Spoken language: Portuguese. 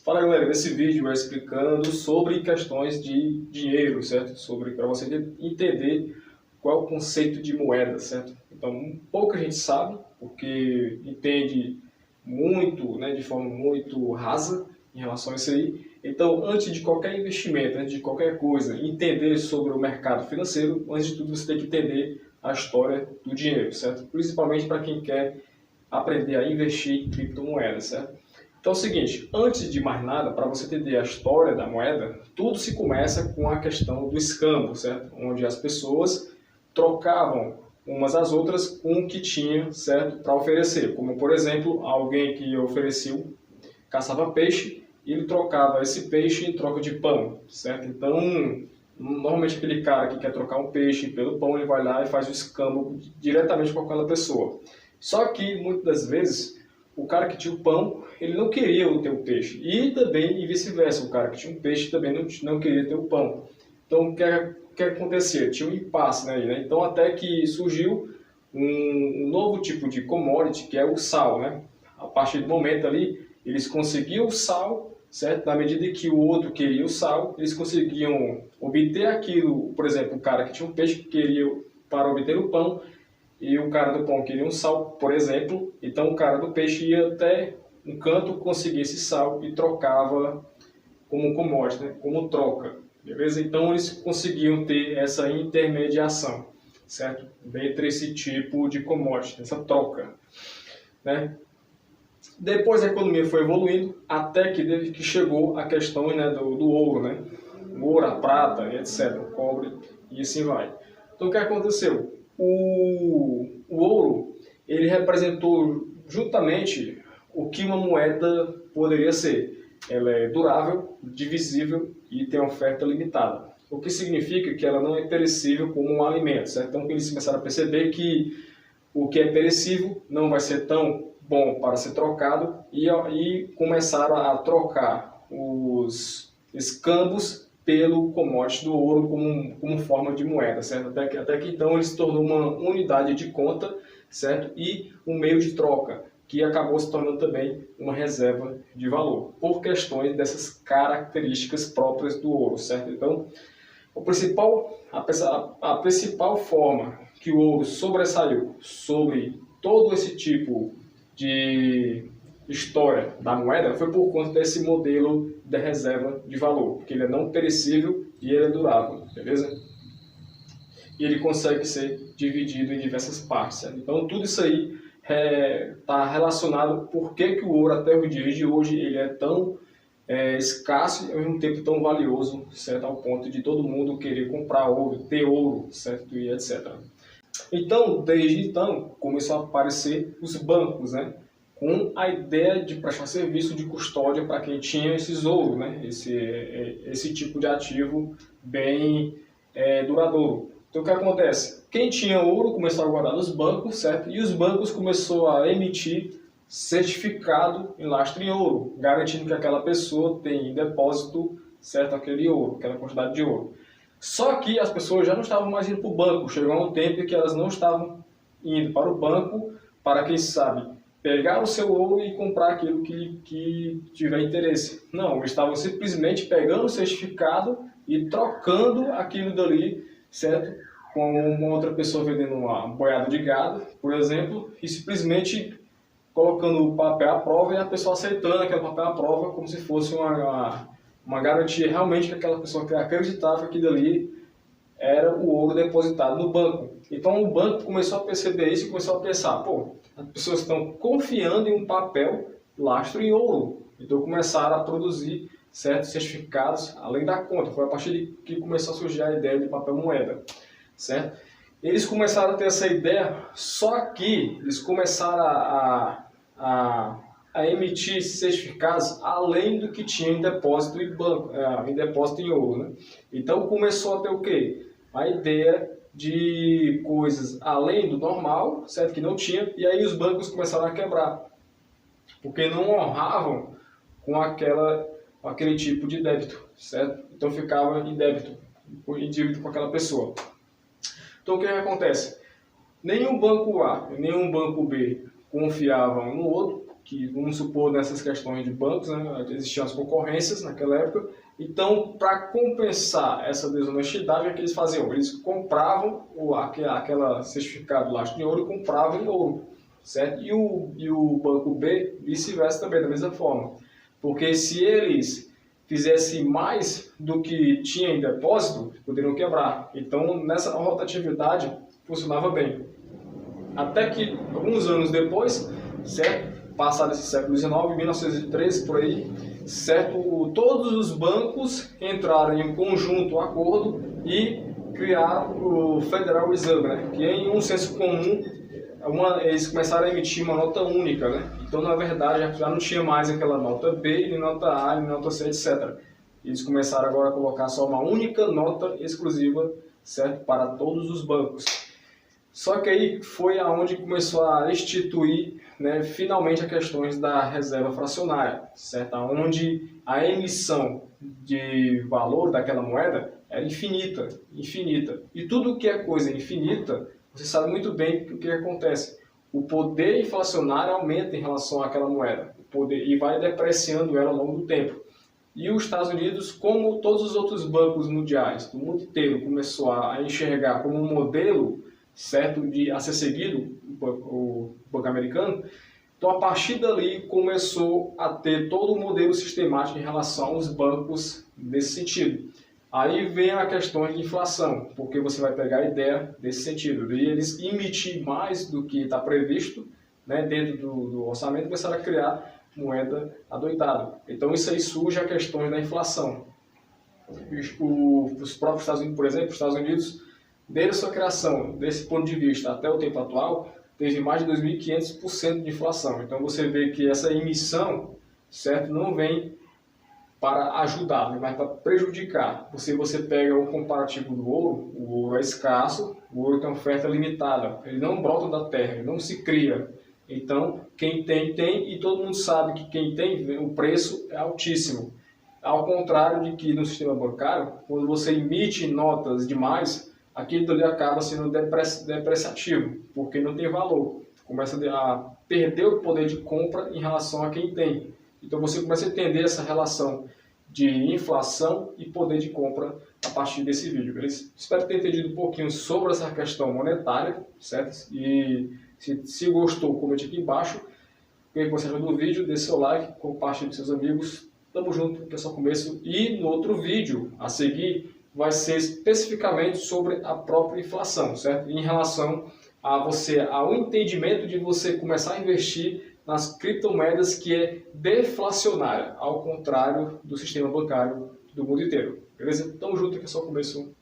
Fala galera, nesse vídeo eu explicando sobre questões de dinheiro, certo? Para você entender qual é o conceito de moeda, certo? Então, pouca gente sabe, porque entende muito, né, de forma muito rasa em relação a isso aí. Então, antes de qualquer investimento, antes de qualquer coisa, entender sobre o mercado financeiro, antes de tudo você tem que entender a história do dinheiro, certo? Principalmente para quem quer aprender a investir em criptomoedas, certo? Então é o seguinte, antes de mais nada, para você entender a história da moeda, tudo se começa com a questão do escambo, certo? Onde as pessoas trocavam umas às outras com o que tinha, certo? Para oferecer. Como, por exemplo, alguém que oferecia, caçava peixe, e ele trocava esse peixe em troca de pão, certo? Então, normalmente aquele cara que quer trocar um peixe pelo pão, ele vai lá e faz o escambo diretamente com aquela pessoa. Só que, muitas das vezes, o cara que tinha o pão, ele não queria ter o peixe. E também, e vice-versa, o cara que tinha um peixe também não queria ter o pão. Então, o que acontecia? Tinha um impasse, né? Então, até que surgiu um novo tipo de commodity, que é o sal, né? A partir do momento ali, eles conseguiam o sal, certo? Na medida que o outro queria o sal, eles conseguiam obter aquilo. Por exemplo, o cara que tinha um peixe que queria para obter o pão, e o cara do pão queria um sal, por exemplo, então o cara do peixe ia até um canto, conseguia esse sal e trocava como commodity, né? Como troca, beleza? Então eles conseguiam ter essa intermediação, certo? Entre esse tipo de commodity, essa troca, né? Depois a economia foi evoluindo até que chegou a questão, né, do ouro, né? O ouro, a prata, etc., o cobre e assim vai. Então o que aconteceu? O ouro, ele representou justamente o que uma moeda poderia ser. Ela é durável, divisível e tem oferta limitada. O que significa que ela não é perecível como um alimento, certo? Então eles começaram a perceber que o que é perecível não vai ser tão bom para ser trocado e começaram a trocar os escambos pelo commodity do ouro como forma de moeda, certo? Até que então ele se tornou uma unidade de conta, certo? E um meio de troca, que acabou se tornando também uma reserva de valor, por questões dessas características próprias do ouro, certo? Então, a principal forma que o ouro sobressaiu sobre todo esse tipo de história da moeda foi por conta desse modelo de reserva de valor, porque ele é não perecível e ele é durável, beleza? E ele consegue ser dividido em diversas partes, certo? Então tudo isso aí está relacionado por que o ouro até os dias de hoje ele é tão escasso e ao mesmo tempo tão valioso, certo? Ao ponto de todo mundo querer comprar ouro, ter ouro, certo? E etc. Então, desde então, começou a aparecer os bancos, né? Com a ideia de prestar serviço de custódia para quem tinha esses ouros, né? Esse tipo de ativo bem duradouro. Então, o que acontece? Quem tinha ouro começou a guardar nos bancos, certo? E os bancos começaram a emitir certificado em lastro em ouro, garantindo que aquela pessoa tem em depósito, certo, aquele ouro, aquela quantidade de ouro. Só que as pessoas já não estavam mais indo para o banco, chegou a um tempo em que elas não estavam indo para o banco para, quem sabe, pegar o seu ouro e comprar aquilo que tiver interesse. Não, eles estavam simplesmente pegando o certificado e trocando aquilo dali, certo? Com uma outra pessoa vendendo uma boiada de gado, por exemplo, e simplesmente colocando o papel à prova e a pessoa aceitando aquele papel à prova como se fosse uma garantia realmente que aquela pessoa que acreditava que aquilo ali era o ouro depositado no banco. Então o banco começou a perceber isso e começou a pensar, pô, as pessoas estão confiando em um papel lastro em ouro. Então começaram a produzir certos certificados além da conta. Foi a partir de que começou a surgir a ideia de papel moeda, certo? Eles começaram a ter essa ideia, só que eles começaram a emitir certificados além do que tinha em depósito em banco, em depósito em ouro, né? Então começou a ter o quê? A ideia de coisas além do normal, certo? Que não tinha, e aí os bancos começaram a quebrar, porque não honravam com aquele tipo de débito, certo? Então ficava em débito, em dívida com aquela pessoa. Então o que acontece? Nenhum banco A e nenhum banco B confiavam um no outro, que vamos supor nessas questões de bancos, né, existiam as concorrências naquela época. Então, para compensar essa desonestidade, o que eles faziam? Eles compravam aquela certificado lastro de ouro, compravam em ouro, certo? E o banco B, vice-versa também, da mesma forma. Porque se eles fizessem mais do que tinha em depósito, poderiam quebrar. Então, nessa rotatividade, funcionava bem. Até que, alguns anos depois, certo? Passado esse século XIX, 1913, por aí, certo? Todos os bancos entraram em um conjunto acordo e criaram o Federal Reserve, né? Que em um senso comum, eles começaram a emitir uma nota única, né? Então, na verdade, já não tinha mais aquela nota B, nem nota A, nem nota C, etc. Eles começaram agora a colocar só uma única nota exclusiva, certo? Para todos os bancos. Só que aí foi aonde começou a instituir, né, finalmente as questões da reserva fracionária, certo? Onde a emissão de valor daquela moeda era infinita, infinita. E tudo que é coisa infinita, você sabe muito bem o que acontece. O poder inflacionário aumenta em relação àquela moeda, e vai depreciando ela ao longo do tempo. E os Estados Unidos, como todos os outros bancos mundiais do mundo inteiro, começou a enxergar como um modelo certo a ser seguido, o banco americano. Então, a partir dali, começou a ter todo o modelo sistemático em relação aos bancos nesse sentido. Aí vem a questão de inflação, porque você vai pegar a ideia desse sentido, de eles emitir mais do que está previsto, né, dentro do orçamento, começaram a criar moeda adoidada. Então, isso aí surge a questão da inflação. Os próprios Estados Unidos, por exemplo, os Estados Unidos, desde a sua criação, desse ponto de vista até o tempo atual, teve mais de 2.500% de inflação. Então você vê que essa emissão, certo, não vem para ajudar, mas para prejudicar. Você pega o comparativo do ouro, o ouro é escasso, o ouro tem oferta limitada, ele não brota da terra, ele não se cria. Então quem tem, tem, e todo mundo sabe que quem tem, o preço é altíssimo. Ao contrário de que no sistema bancário, quando você emite notas demais, aquilo ali acaba sendo depreciativo, porque não tem valor. Começa a perder o poder de compra em relação a quem tem. Então você começa a entender essa relação de inflação e poder de compra a partir desse vídeo. Beleza? Espero ter entendido um pouquinho sobre essa questão monetária, certo? E se gostou, comente aqui embaixo. O que você achou do vídeo, dê seu like, compartilhe com seus amigos. Tamo junto, que é só o começo. E no outro vídeo a seguir, vai ser especificamente sobre a própria inflação, certo? Em relação ao entendimento de você começar a investir nas criptomoedas, que é deflacionária, ao contrário do sistema bancário do mundo inteiro. Beleza? Tamo junto, que é só o começo.